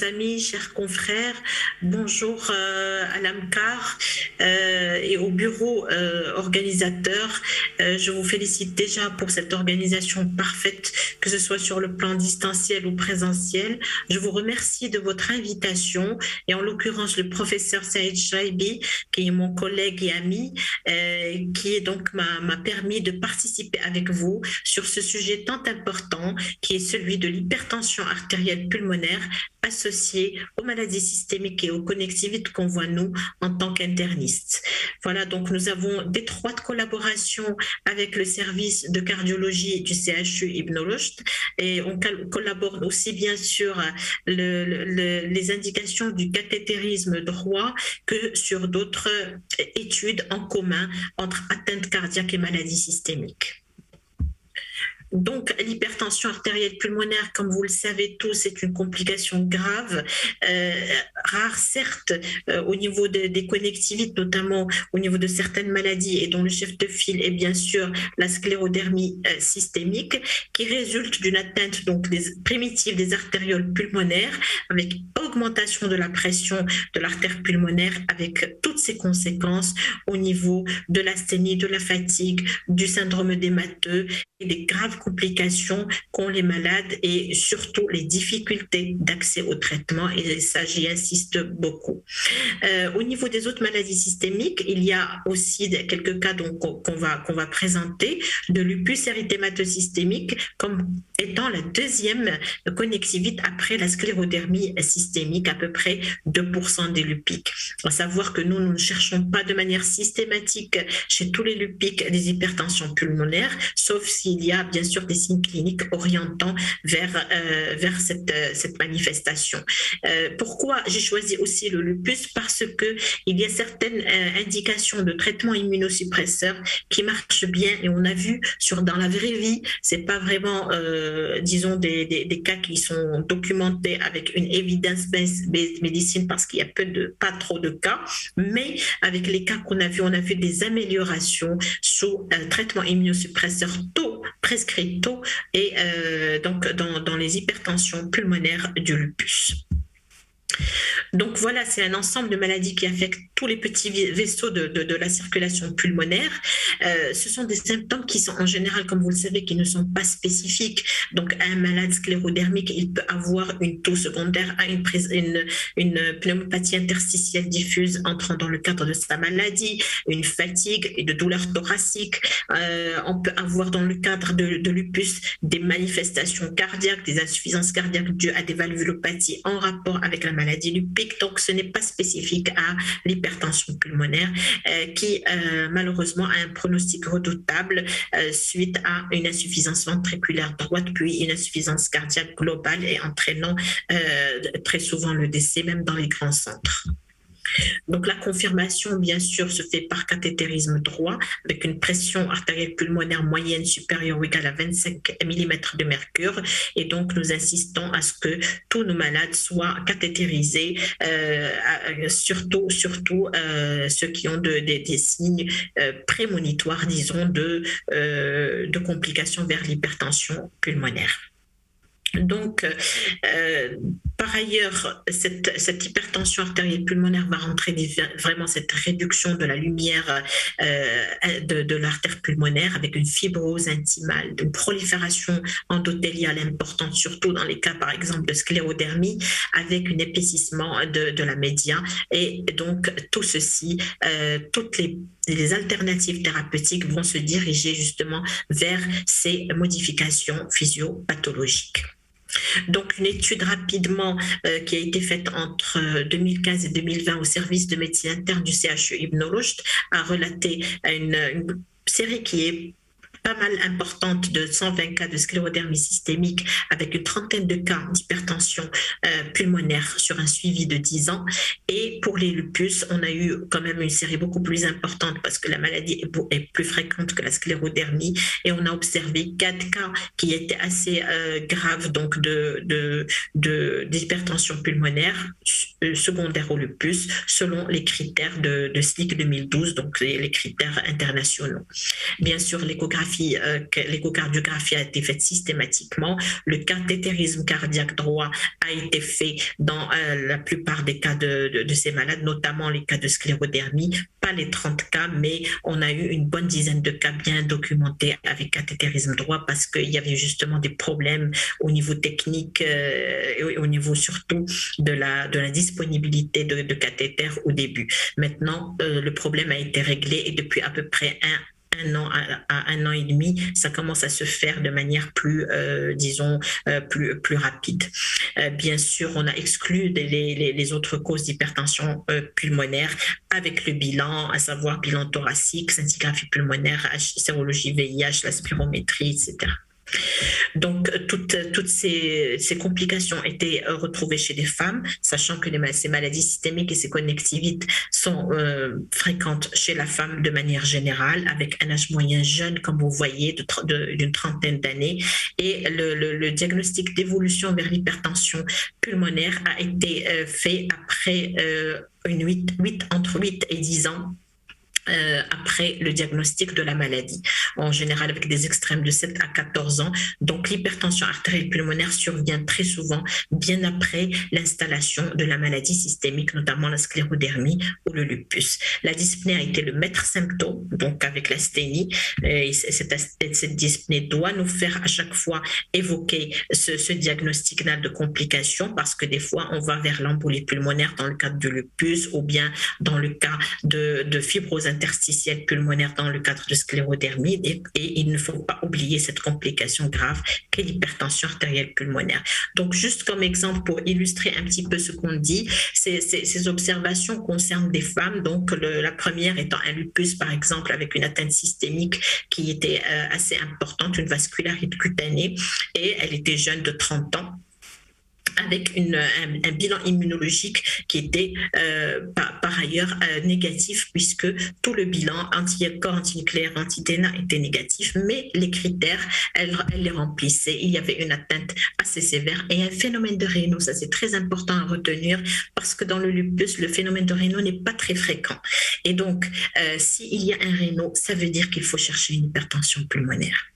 amis, chers confrères, bonjour à l'AMCAR et au bureau organisateur. Je vous félicite déjà pour cette organisation parfaite, que ce soit sur le plan distanciel ou présentiel. Je vous remercie de votre invitation et en l'occurrence le professeur Saïd Chaibi, qui est mon collègue et ami, qui donc m'a permis de participer avec vous sur ce sujet tant important qui est celui de l'hypertension artérielle pulmonaire associée aux maladies systémiques et aux connectivites qu'on voit nous en tant qu'internistes. Voilà, donc nous avons d'étroites collaborations avec le service de cardiologie du CHU Ibn Rushd et on collabore aussi bien sur les indications du cathétérisme droit que sur d'autres études en commun entre atteinte cardiaque et maladies systémiques. Donc, l'hypertension artérielle pulmonaire, comme vous le savez tous, c'est une complication grave, rare certes au niveau des connectivites, notamment au niveau de certaines maladies et dont le chef de file est bien sûr la sclérodermie systémique, qui résulte d'une atteinte donc primitive des artérioles pulmonaires avec augmentation de la pression de l'artère pulmonaire avec toutes ses conséquences au niveau de l'asthénie, de la fatigue, du syndrome édémateux et des graves complications qu'ont les malades et surtout les difficultés d'accès au traitement, et ça j'y insiste beaucoup. Au niveau des autres maladies systémiques, il y a aussi quelques cas qu'on va présenter de lupus érythémateux systémique comme étant la deuxième connectivité après la sclérodermie systémique, à peu près 2% des lupiques. À savoir que nous ne cherchons pas de manière systématique chez tous les lupiques des hypertensions pulmonaires, sauf s'il y a bien sûr des signes cliniques orientant vers cette manifestation. Pourquoi j'ai choisi aussi le lupus? Parce qu'il y a certaines indications de traitement immunosuppresseur qui marchent bien et on a vu dans la vraie vie, c'est pas vraiment disons des cas qui sont documentés avec une evidence-based médecine parce qu'il y a pas trop de cas, mais avec les cas qu'on a vu, on a vu des améliorations sous traitement immunosuppresseur tôt, prescrit tôt, et donc dans les hypertensions pulmonaires du lupus. Donc voilà, c'est un ensemble de maladies qui affectent tous les petits vaisseaux de la circulation pulmonaire. Ce sont des symptômes qui sont en général, comme vous le savez, qui ne sont pas spécifiques. Donc un malade sclérodermique, il peut avoir une toux secondaire à une pneumopathie interstitielle diffuse entrant dans le cadre de sa maladie, une fatigue et de douleurs thoraciques. On peut avoir dans le cadre de lupus des manifestations cardiaques, des insuffisances cardiaques dues à des valvulopathies en rapport avec la maladie lupique. Donc ce n'est pas spécifique à l'hypertension pulmonaire qui malheureusement a un pronostic redoutable suite à une insuffisance ventriculaire droite puis une insuffisance cardiaque globale et entraînant très souvent le décès même dans les grands centres. Donc la confirmation, bien sûr, se fait par cathétérisme droit avec une pression artérielle pulmonaire moyenne supérieure ou égale à 25 mm de mercure. Et donc nous insistons à ce que tous nos malades soient cathétérisés, surtout ceux qui ont des signes prémonitoires, disons, de complications vers l'hypertension pulmonaire. Donc, par ailleurs, cette hypertension artérielle pulmonaire va entraîner vraiment cette réduction de la lumière de l'artère pulmonaire avec une fibrose intimale, une prolifération endothéliale importante, surtout dans les cas, par exemple, de sclérodermie, avec un épaississement de la média. Et donc, tout ceci, toutes les alternatives thérapeutiques vont se diriger justement vers ces modifications physiopathologiques. Donc, une étude rapidement qui a été faite entre 2015 et 2020 au service de médecine interne du CHU Ibn Rushd a relaté une série qui est pas mal importante de 120 cas de sclérodermie systémique avec une trentaine de cas d'hypertension pulmonaire sur un suivi de 10 ans. Et pour les lupus, on a eu quand même une série beaucoup plus importante parce que la maladie est plus fréquente que la sclérodermie et on a observé 4 cas qui étaient assez graves donc d'hypertension pulmonaire secondaire au lupus selon les critères de SLIC 2012, donc les critères internationaux. Bien sûr, l'échographie l'échocardiographie a été faite systématiquement. Le cathétérisme cardiaque droit a été fait dans la plupart des cas de ces malades, notamment les cas de sclérodermie. Pas les 30 cas, mais on a eu une bonne dizaine de cas bien documentés avec cathétérisme droit parce qu'il y avait justement des problèmes au niveau technique et au niveau surtout de la disponibilité de cathéter au début. Maintenant, le problème a été réglé et depuis à peu près un an à un an et demi, ça commence à se faire de manière plus, disons, plus rapide. Bien sûr, on a exclu les autres causes d'hypertension pulmonaire avec le bilan, à savoir bilan thoracique, scintigraphie pulmonaire, sérologie VIH, la spirométrie, etc. Donc, toutes ces complications étaient retrouvées chez des femmes, sachant que ces maladies systémiques et ces connectivites sont fréquentes chez la femme de manière générale, avec un âge moyen jeune, comme vous voyez, d'une trentaine d'années. Et le diagnostic d'évolution vers l'hypertension pulmonaire a été fait après entre 8 et 10 ans. Après le diagnostic de la maladie, en général avec des extrêmes de 7 à 14 ans. Donc l'hypertension artérielle pulmonaire survient très souvent bien après l'installation de la maladie systémique, notamment la sclérodermie ou le lupus. La dyspnée a été le maître symptôme, donc avec l'asthénie. Cette dyspnée doit nous faire à chaque fois évoquer ce diagnostic-là de complications parce que des fois on va vers l'embolie pulmonaire dans le cadre du lupus ou bien dans le cas de fibrose interstitielle pulmonaire dans le cadre de sclérodermie et il ne faut pas oublier cette complication grave qu'est l'hypertension artérielle pulmonaire. Donc juste comme exemple pour illustrer un petit peu ce qu'on dit, ces observations concernent des femmes, donc la première étant un lupus par exemple avec une atteinte systémique qui était assez importante, une vascularité cutanée et elle était jeune de 30 ans avec un bilan immunologique qui était par ailleurs négatif puisque tout le bilan anti-corps, antinucléaire, anti-DNA était négatif, mais les critères, elle les remplissait. Il y avait une atteinte assez sévère et un phénomène de Raynaud, ça c'est très important à retenir parce que dans le lupus, le phénomène de Raynaud n'est pas très fréquent. Et donc, s'il y a un Raynaud, ça veut dire qu'il faut chercher une hypertension pulmonaire.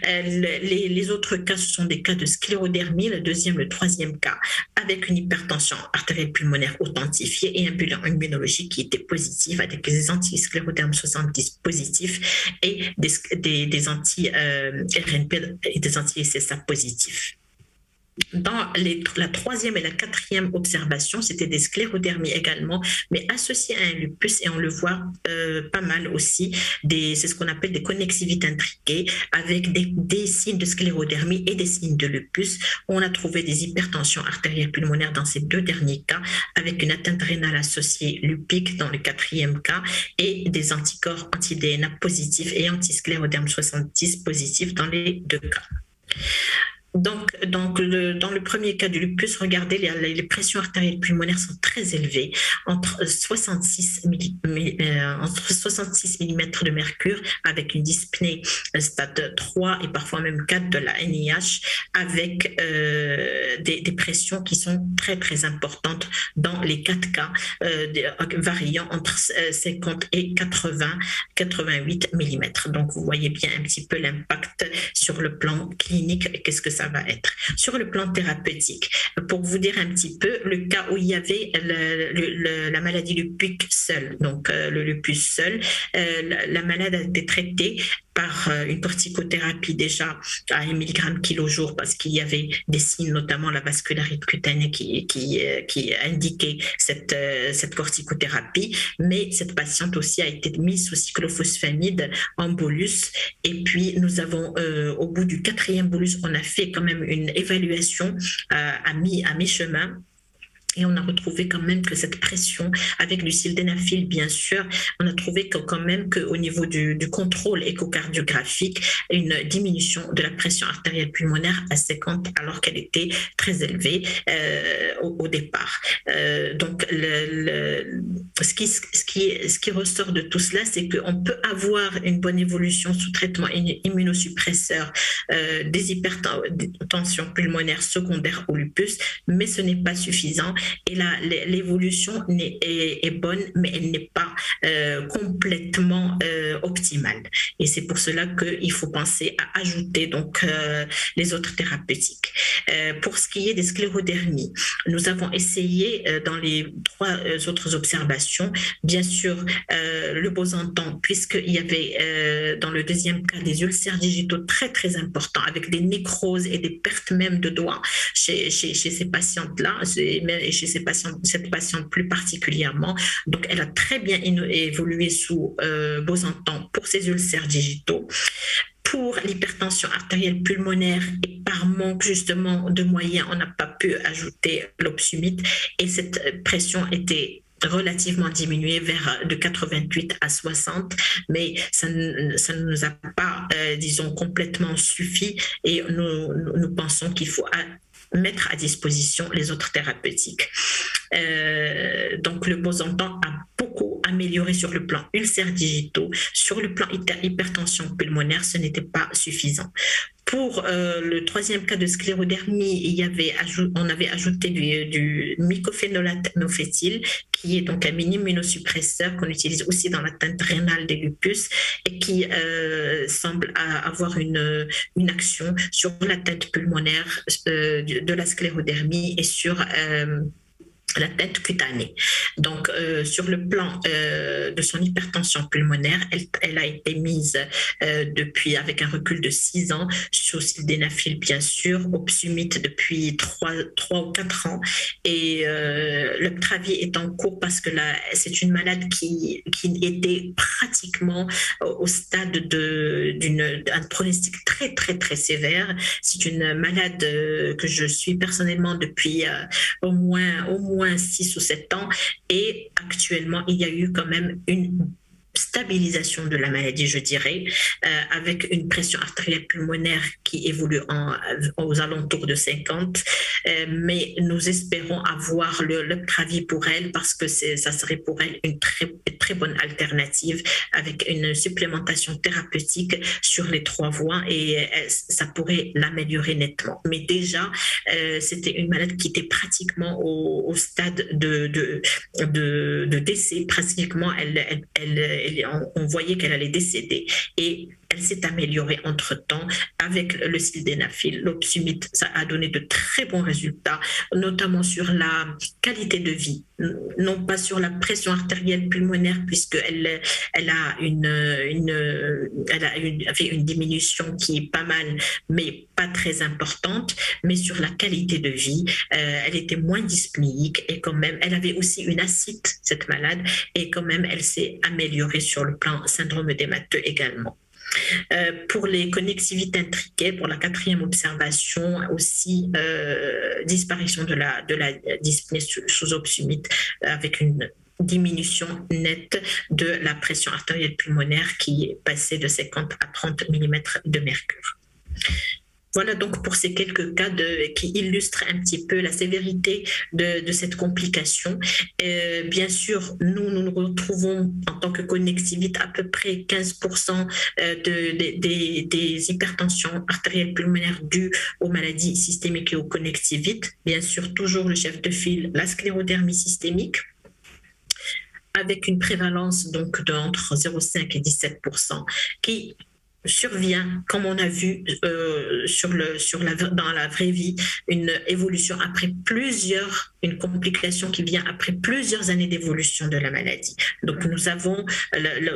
Les autres cas, ce sont des cas de sclérodermie, le deuxième, le troisième cas, avec une hypertension artérielle pulmonaire authentifiée et un bilan immunologique qui était positif, avec des anti-scléroderme 70 positifs et des anti-RNP et des anti-SSA positifs. Dans la troisième et la quatrième observation, c'était des sclérodermies également, mais associées à un lupus, et on le voit pas mal aussi, c'est ce qu'on appelle des connectivites intriquées, avec des signes de sclérodermie et des signes de lupus. On a trouvé des hypertensions artérielles pulmonaires dans ces deux derniers cas, avec une atteinte rénale associée lupique dans le quatrième cas, et des anticorps anti-DNA positifs et anti-scléroderme 70 positifs dans les deux cas. Donc dans le premier cas du lupus, regardez, les pressions artérielles pulmonaires sont très élevées, entre 66 mm de mercure, avec une dyspnée stade 3 et parfois même 4 de la NIH, avec des pressions qui sont très très importantes dans les 4 cas, variant entre 50 et 88 mm. Donc vous voyez bien un petit peu l'impact sur le plan clinique et qu'est-ce que ça va être. Sur le plan thérapeutique, pour vous dire un petit peu, le cas où il y avait la maladie lupique seule, donc le lupus seul, la malade a été traitée par une corticothérapie déjà à 1 mg kg parce qu'il y avait des signes, notamment la vascularité cutanée qui indiquait cette corticothérapie, mais cette patiente aussi a été mise sous cyclophosphamide en bolus, et puis nous avons au bout du 4e bolus, on a fait quand même une évaluation à mi-chemin. Et on a retrouvé quand même que cette pression, avec du sildenafil bien sûr, on a trouvé quand même qu'au niveau du contrôle échocardiographique, une diminution de la pression artérielle pulmonaire à 50 alors qu'elle était très élevée au départ. Donc ce qui ressort de tout cela, c'est qu'on peut avoir une bonne évolution sous traitement immunosuppresseur des hypertensions pulmonaires secondaires au lupus, mais ce n'est pas suffisant. et l'évolution est bonne, mais elle n'est pas complètement optimale. Et c'est pour cela qu'il faut penser à ajouter donc les autres thérapeutiques. Pour ce qui est des sclérodermies, nous avons essayé dans les trois autres observations, bien sûr, le bosantan, puisqu'il y avait dans le deuxième cas des ulcères digitaux très très importants, avec des nécroses et des pertes même de doigts chez ces patientes-là, et chez cette patiente plus particulièrement. Donc, elle a très bien évolué sous bosantan pour ses ulcères digitaux. Pour l'hypertension artérielle pulmonaire, et par manque justement de moyens, on n'a pas pu ajouter l'Opsumit, et cette pression était relativement diminuée de 88 à 60, mais ça ne nous a pas, disons, complètement suffi, et nous pensons qu'il faut mettre à disposition les autres thérapeutiques. Donc le bosantan a beaucoup amélioré sur le plan ulcères digitaux, sur le plan hypertension pulmonaire, ce n'était pas suffisant. Pour le troisième cas de sclérodermie, on avait ajouté du mycophénolate mofétyle, qui est donc un mini-immunosuppresseur qu'on utilise aussi dans l'atteinte rénale des lupus et qui semble avoir une action sur l'atteinte pulmonaire de la sclérodermie et sur la tête cutanée. Donc, sur le plan de son hypertension pulmonaire, elle a été mise depuis, avec un recul de 6 ans, sous sildenafil bien sûr, Opsumit depuis 3 ou 4 ans, et l'Uptravi est en cours parce que c'est une malade qui était pratiquement au stade d'un pronostic très très très sévère. C'est une malade que je suis personnellement depuis au moins 6 ou 7 ans, et actuellement il y a eu quand même une stabilisation de la maladie, je dirais, avec une pression artérielle pulmonaire qui évolue aux alentours de 50, mais nous espérons avoir l'Uptravi pour elle parce que ça serait pour elle une très bonne alternative avec une supplémentation thérapeutique sur les 3 voies, et ça pourrait l'améliorer nettement. Mais déjà, c'était une malade qui était pratiquement au stade de décès. Pratiquement, on voyait qu'elle allait décéder, et elle s'est améliorée entre-temps avec le sildenafil. L'Opsumit, ça a donné de très bons résultats, notamment sur la qualité de vie, non pas sur la pression artérielle pulmonaire, puisqu'elle avait une diminution qui est pas mal, mais pas très importante, mais sur la qualité de vie, elle était moins dyspnéique, et quand même, elle avait aussi une ascite, cette malade, et quand même, elle s'est améliorée sur le plan syndrome d'émateux également. Pour les connectivités intriquées, pour la 4e observation, aussi disparition de la dyspnée sous Opsumit avec une diminution nette de la pression artérielle pulmonaire qui est passée de 50 à 30 mm de mercure. Voilà donc pour ces quelques cas qui illustrent un petit peu la sévérité de cette complication. Bien sûr, nous retrouvons en tant que connectivite à peu près 15% des hypertensions artérielles pulmonaires dues aux maladies systémiques et aux connectivites. Bien sûr, toujours le chef de file, la sclérodermie systémique, avec une prévalence donc d'entre 0,5 et 17%, qui survient, comme on a vu dans la vraie vie, une évolution après une complication qui vient après plusieurs années d'évolution de la maladie. Donc nous avons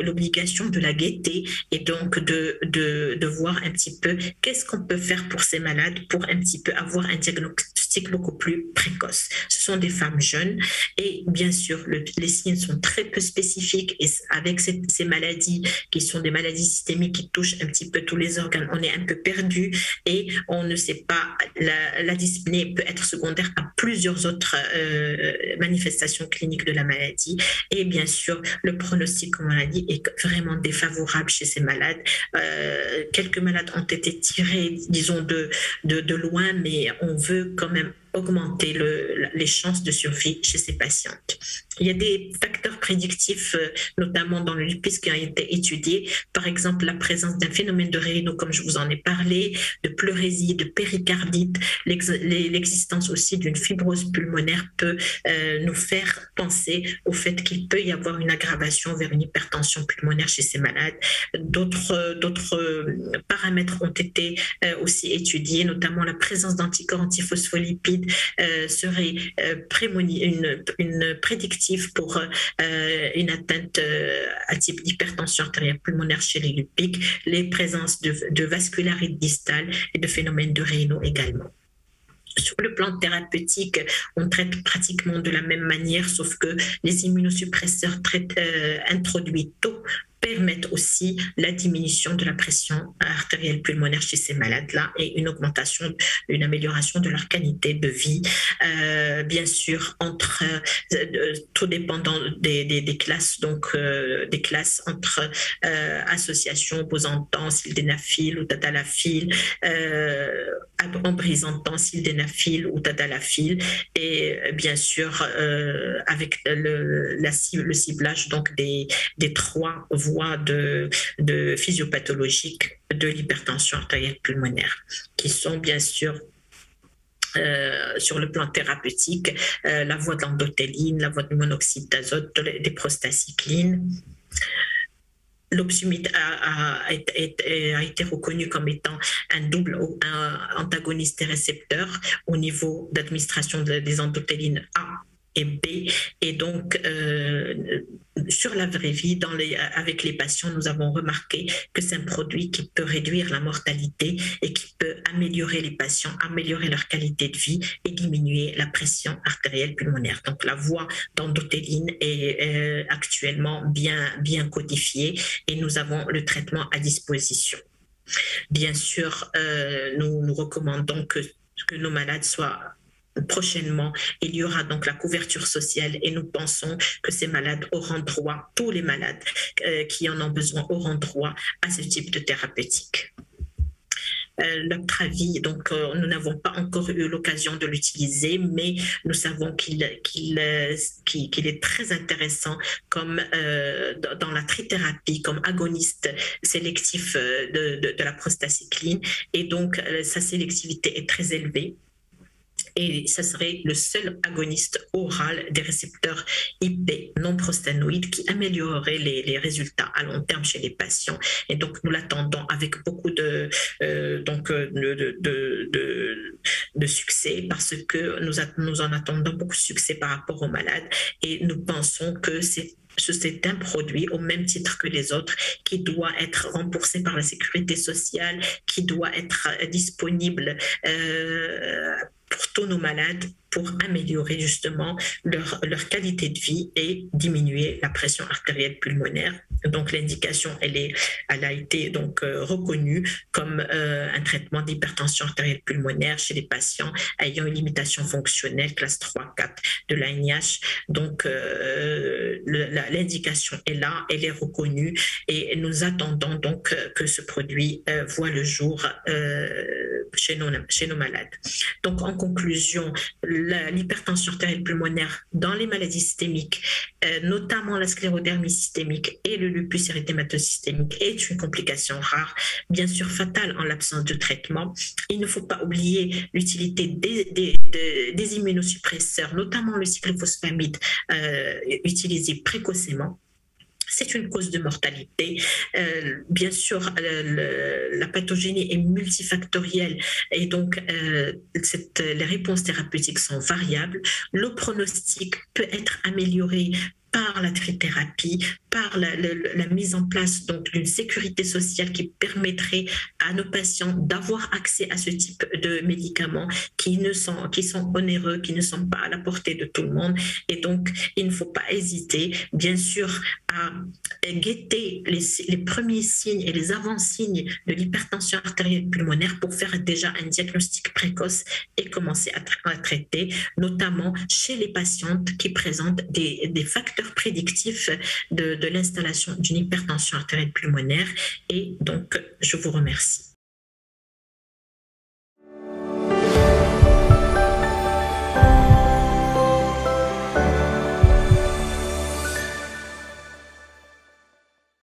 l'obligation de la guetter et donc de voir un petit peu qu'est-ce qu'on peut faire pour ces malades pour un petit peu avoir un diagnostic beaucoup plus précoce. Ce sont des femmes jeunes, et bien sûr les signes sont très peu spécifiques, et avec ces maladies qui sont des maladies systémiques qui touchent un petit peu tous les organes, on est un peu perdu, et on ne sait pas, la dyspnée peut être secondaire à plusieurs autres manifestations cliniques de la maladie, et bien sûr le pronostic, comme on l'a dit, est vraiment défavorable chez ces malades. Quelques malades ont été tirés, disons, de loin, mais on veut quand même augmenter les chances de survie chez ces patientes. Il y a des facteurs prédictifs, notamment dans le lupus, qui ont été étudiés. Par exemple, la présence d'un phénomène de Raynaud, comme je vous en ai parlé, de pleurésie, de péricardite, l'existence aussi d'une fibrose pulmonaire peut nous faire penser au fait qu'il peut y avoir une aggravation vers une hypertension pulmonaire chez ces malades. D'autres paramètres ont été aussi étudiés, notamment la présence d'anticorps antiphospholipides serait une prédictive pour une atteinte à type d'hypertension artérielle pulmonaire chez les lupiques, les présences de vascularite distale et de phénomènes de Raynaud également. Sur le plan thérapeutique, on traite pratiquement de la même manière, sauf que les immunosuppresseurs introduits tôt permettent aussi la diminution de la pression artérielle pulmonaire chez ces malades-là et une amélioration de leur qualité de vie. Bien sûr, tout dépendant des classes, donc des classes entre associations opposantes, sildenafil ou tadalafil, embrisantant, sildenafil ou tadalafil, et bien sûr avec le ciblage donc des 3 voies de physiopathologiques de l'hypertension artérielle pulmonaire, qui sont bien sûr sur le plan thérapeutique, la voie de l'endothéline, la voie du monoxyde d'azote, des prostacyclines. L'opsumite a été reconnu comme étant un double antagoniste des récepteurs au niveau d'administration des endothélines A et B. Et donc, sur la vraie vie, avec les patients, nous avons remarqué que c'est un produit qui peut réduire la mortalité et qui peut améliorer les patients, améliorer leur qualité de vie et diminuer la pression artérielle pulmonaire. Donc, la voie d'endothéline est actuellement bien codifiée et nous avons le traitement à disposition. Bien sûr, nous recommandons que nos malades soient prochainement, il y aura donc la couverture sociale et nous pensons que ces malades auront droit, tous les malades qui en ont besoin auront droit à ce type de thérapeutique. L'Uptravi, donc nous n'avons pas encore eu l'occasion de l'utiliser, mais nous savons qu'il est très intéressant comme dans la trithérapie, comme agoniste sélectif de la prostacycline, et donc sa sélectivité est très élevée. Et ça serait le seul agoniste oral des récepteurs IP non prostanoïdes qui améliorerait les résultats à long terme chez les patients. Et donc, nous l'attendons avec beaucoup de succès parce que nous en attendons beaucoup de succès par rapport aux malades et nous pensons que c'est un produit au même titre que les autres qui doit être remboursé par la sécurité sociale, qui doit être disponible pour tous nos malades pour améliorer justement leur qualité de vie et diminuer la pression artérielle pulmonaire. Donc l'indication, elle a été donc reconnue comme un traitement d'hypertension artérielle pulmonaire chez les patients ayant une limitation fonctionnelle classe 3-4 de l'ANIH. Donc l'indication est là, elle est reconnue et nous attendons donc que ce produit voit le jour chez nos malades. Donc en conclusion, l'hypertension artérielle pulmonaire dans les maladies systémiques, notamment la sclérodermie systémique et le lupus érythémateux systémique, est une complication rare, bien sûr fatale en l'absence de traitement. Il ne faut pas oublier l'utilité des immunosuppresseurs, notamment le cyclophosphamide utilisé précocement. C'est une cause de mortalité. Bien sûr, la pathogénie est multifactorielle et donc les réponses thérapeutiques sont variables. Le pronostic peut être amélioré par la trithérapie, par la mise en place donc d'une sécurité sociale qui permettrait à nos patients d'avoir accès à ce type de médicaments qui sont onéreux, qui ne sont pas à la portée de tout le monde. Et donc, il ne faut pas hésiter, bien sûr, à guetter les premiers signes et les avant-signes de l'hypertension artérielle pulmonaire pour faire déjà un diagnostic précoce et commencer à traiter, notamment chez les patientes qui présentent des facteurs prédictifs de l'installation d'une hypertension artérielle pulmonaire. Et donc, je vous remercie.